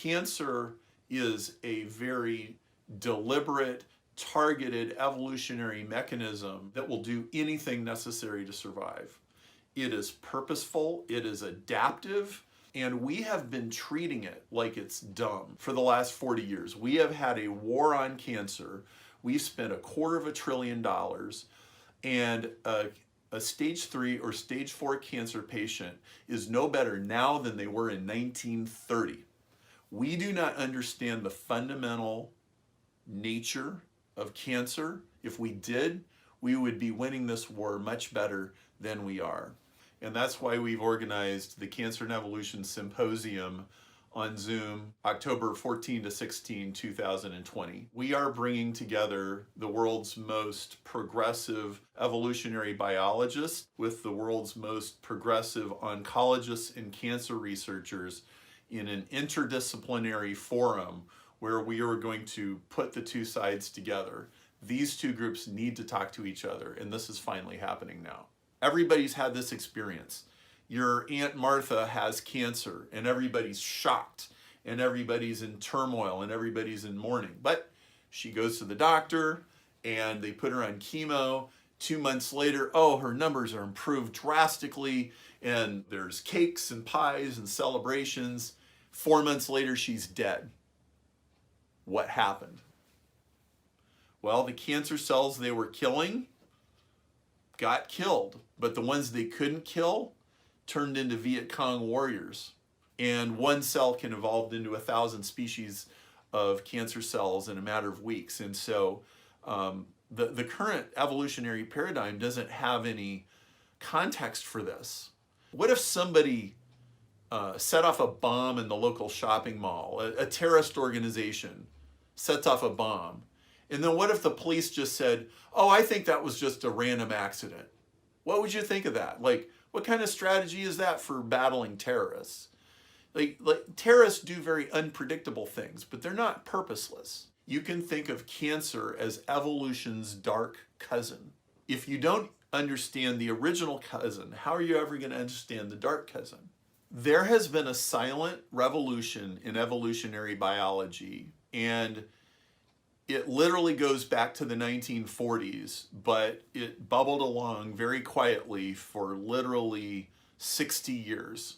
Cancer is a very deliberate, targeted evolutionary mechanism that will do anything necessary to survive. It is purposeful, it is adaptive, and we have been treating it like it's dumb for the last 40 years. We have had a war on cancer. We've spent $250 billion, and a stage 3 or stage 4 cancer patient is no better now than they were in 1930. We do not understand the fundamental nature of cancer. If we did, we would be winning this war much better than we are. And that's why we've organized the Cancer Evolution Symposium on Zoom, October 14 to 16, 2020. We are bringing together the world's most progressive evolutionary biologists with the world's most progressive oncologists and cancer researchers in an interdisciplinary forum where we are going to put the two sides together. These two groups need to talk to each other, and this is finally happening now. Everybody's had this experience. Your Aunt Martha has cancer, and everybody's shocked, and everybody's in turmoil, and everybody's in mourning. But she goes to the doctor, and they put her on chemo. 2 months later, oh, her numbers are improved drastically, and there's cakes and pies and celebrations. 4 months later, she's dead. What happened? Well, the cancer cells they were killing got killed, but the ones they couldn't kill turned into Viet Cong warriors. And one cell can evolve into 1,000 species of cancer cells in a matter of weeks. And so the current evolutionary paradigm doesn't have any context for this. What if somebody set off a bomb in the local shopping mall, a terrorist organization sets off a bomb, and then what if the police just said, oh, I think that was just a random accident? What would you think of that? Like, what kind of strategy is that for battling terrorists? Like terrorists do very unpredictable things, but they're not purposeless. You can think of cancer as evolution's dark cousin. If you don't understand the original cousin, how are you ever going to understand the dark cousin? There has been a silent revolution in evolutionary biology, and it literally goes back to the 1940s, but it bubbled along very quietly for literally 60 years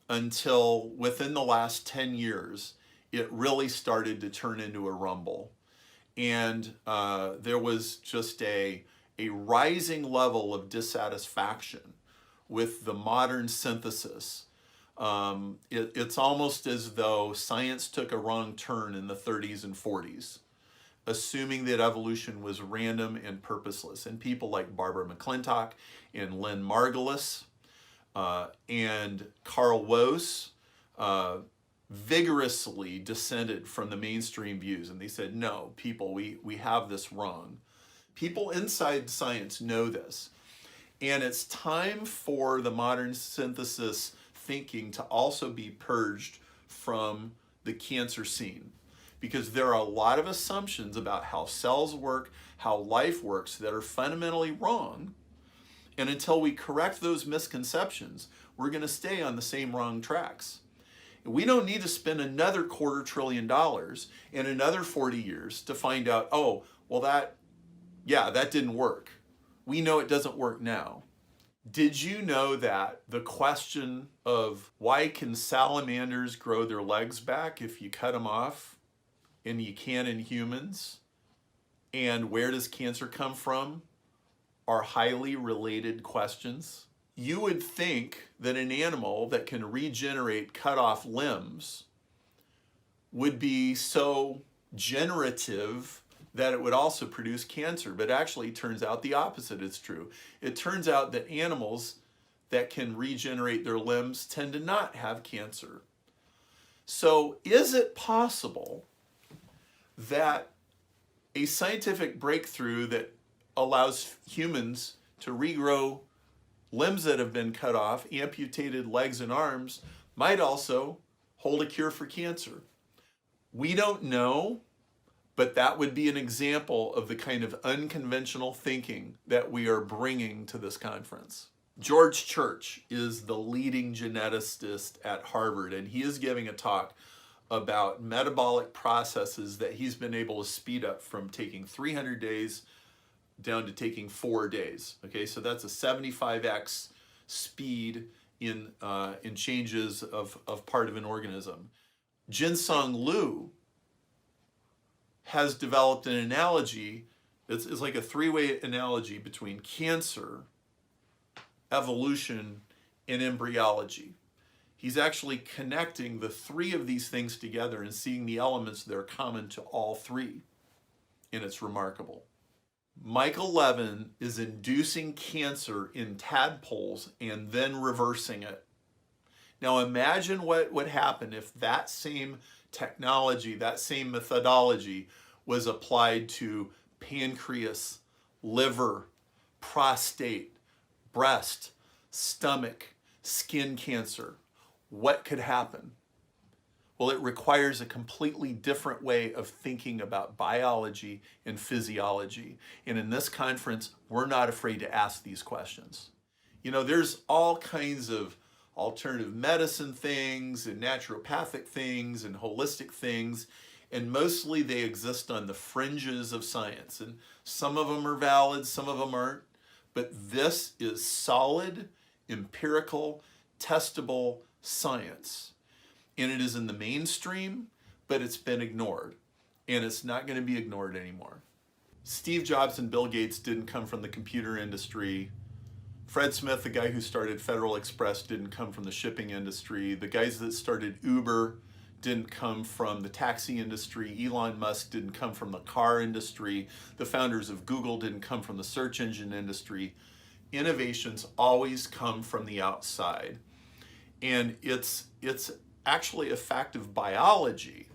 until within the last 10 years, it really started to turn into a rumble. And there was just a rising level of dissatisfaction with the modern synthesis. It's almost as though science took a wrong turn in the 30s and 40s, assuming that evolution was random and purposeless. And people like Barbara McClintock and Lynn Margulis and Carl Woese vigorously dissented from the mainstream views. And they said, no, people, we have this wrong. People inside science know this. And it's time for the modern synthesis thinking to also be purged from the cancer scene, because there are a lot of assumptions about how cells work, how life works that are fundamentally wrong. And until we correct those misconceptions, we're going to stay on the same wrong tracks. We don't need to spend another $250 billion in another 40 years to find out, oh, well, that didn't work. We know it doesn't work now. Did you know that the question of why can salamanders grow their legs back if you cut them off and you can in humans, and where does cancer come from, are highly related questions? You would think that an animal that can regenerate cut off limbs would be so generative that it would also produce cancer, but actually it turns out the opposite is true. It turns out that animals that can regenerate their limbs tend to not have cancer. So is it possible that a scientific breakthrough that allows humans to regrow limbs that have been cut off, amputated legs and arms, might also hold a cure for cancer? We don't know, but that would be an example of the kind of unconventional thinking that we are bringing to this conference. George Church is the leading geneticist at Harvard, and he is giving a talk about metabolic processes that he's been able to speed up from taking 300 days down to taking 4 days. Okay, so that's a 75x speed in changes of part of an organism. Jinsung Liu has developed an analogy. It's like a three-way analogy between cancer, evolution, and embryology. He's actually connecting the three of these things together and seeing the elements that are common to all three. And it's remarkable. Michael Levin is inducing cancer in tadpoles and then reversing it. Now imagine what would happen if that same technology, that same methodology was applied to pancreas, liver, prostate, breast, stomach, skin cancer. What could happen? Well, it requires a completely different way of thinking about biology and physiology. And in this conference, we're not afraid to ask these questions. You know, there's all kinds of alternative medicine things and naturopathic things and holistic things, and mostly they exist on the fringes of science. And some of them are valid, some of them aren't. But this is solid, empirical, testable science. And it is in the mainstream, but it's been ignored. And it's not going to be ignored anymore. Steve Jobs and Bill Gates didn't come from the computer industry. Fred Smith, the guy who started Federal Express, didn't come from the shipping industry. The guys that started Uber didn't come from the taxi industry. Elon Musk didn't come from the car industry. The founders of Google didn't come from the search engine industry. Innovations always come from the outside. And it's actually a fact of biology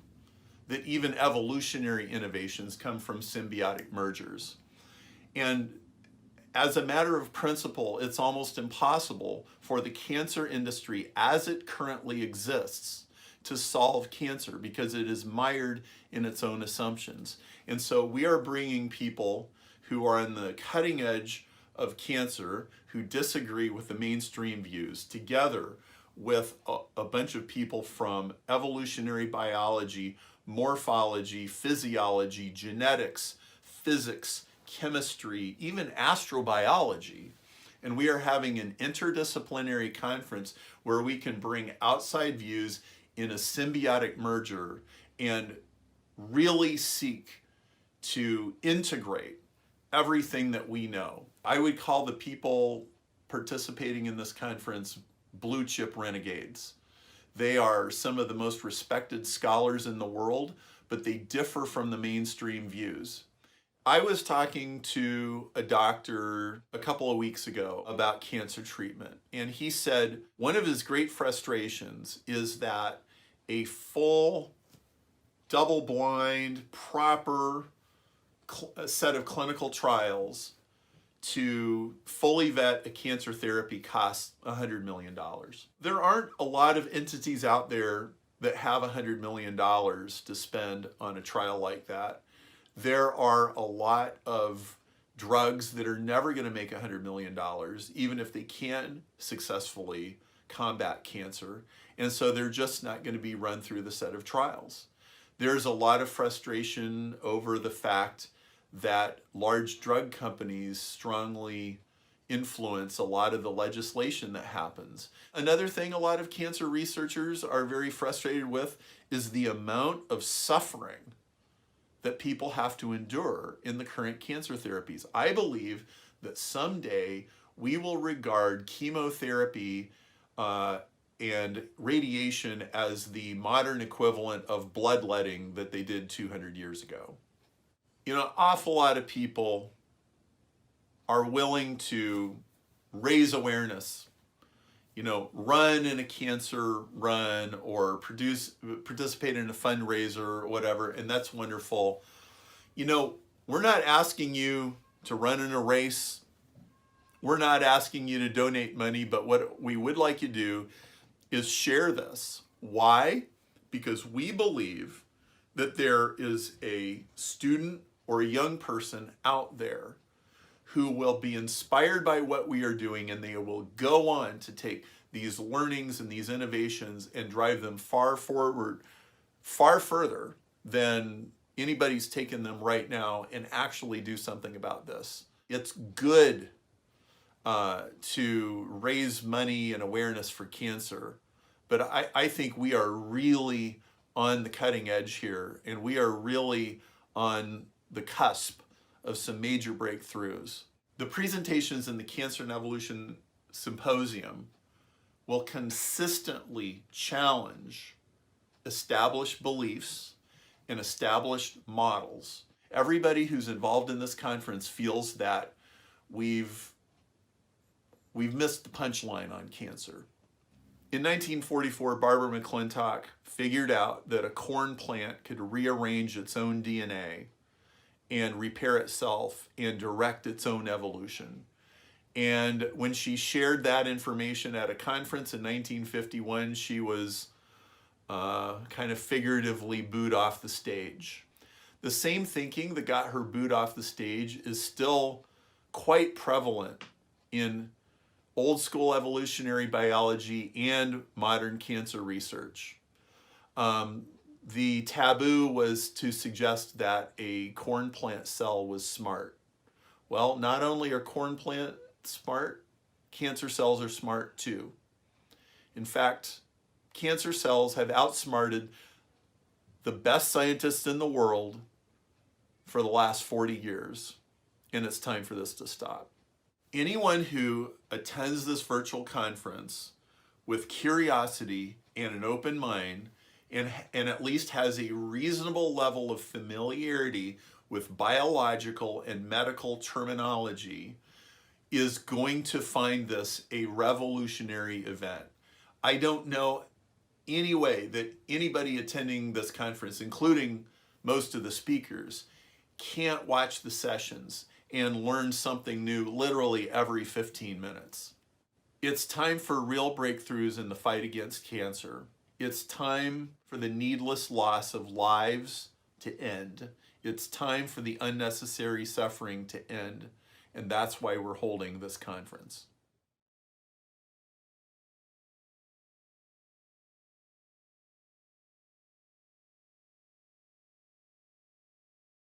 that even evolutionary innovations come from symbiotic mergers. And as a matter of principle, it's almost impossible for the cancer industry as it currently exists to solve cancer because it is mired in its own assumptions. And so we are bringing people who are on the cutting edge of cancer, who disagree with the mainstream views, together with a bunch of people from evolutionary biology, morphology, physiology, genetics, physics, chemistry, even astrobiology. And we are having an interdisciplinary conference where we can bring outside views in a symbiotic merger and really seek to integrate everything that we know. I would call the people participating in this conference blue chip renegades. They are some of the most respected scholars in the world, but they differ from the mainstream views. I was talking to a doctor a couple of weeks ago about cancer treatment, and he said one of his great frustrations is that a full, double-blind, proper set of clinical trials to fully vet a cancer therapy costs $100 million. There aren't a lot of entities out there that have $100 million to spend on a trial like that. There are a lot of drugs that are never going to make $100 million, even if they can successfully combat cancer. And so they're just not going to be run through the set of trials. There's a lot of frustration over the fact that large drug companies strongly influence a lot of the legislation that happens. Another thing a lot of cancer researchers are very frustrated with is the amount of suffering that people have to endure in the current cancer therapies. I believe that someday we will regard chemotherapy and radiation as the modern equivalent of bloodletting that they did 200 years ago. You know, an awful lot of people are willing to raise awareness, you know, run in a cancer run or participate in a fundraiser or whatever, and that's wonderful. You know, we're not asking you to run in a race. We're not asking you to donate money, but what we would like you to do is share this. Why? Because we believe that there is a student or a young person out there who will be inspired by what we are doing, and they will go on to take these learnings and these innovations and drive them far forward far further than anybody's taken them right now and actually do something about this. It's good to raise money and awareness for cancer, but I think we are really on the cutting edge here, and we are really on the cusp of some major breakthroughs. The presentations in the Cancer Evolution Symposium will consistently challenge established beliefs and established models. Everybody who's involved in this conference feels that we've missed the punchline on cancer. In 1944, Barbara McClintock figured out that a corn plant could rearrange its own DNA and repair itself and direct its own evolution. And when she shared that information at a conference in 1951, she was kind of figuratively booed off the stage. The same thinking that got her booed off the stage is still quite prevalent in old school evolutionary biology and modern cancer research. The taboo was to suggest that a corn plant cell was smart. Well, not only are corn plants smart, cancer cells are smart too. In fact, cancer cells have outsmarted the best scientists in the world for the last 40 years, and it's time for this to stop. Anyone who attends this virtual conference with curiosity and an open mind and at least has a reasonable level of familiarity with biological and medical terminology is going to find this a revolutionary event. I don't know any way that anybody attending this conference, including most of the speakers, can't watch the sessions and learn something new literally every 15 minutes. It's time for real breakthroughs in the fight against cancer. It's time for the needless loss of lives to end. It's time for the unnecessary suffering to end. And that's why we're holding this conference.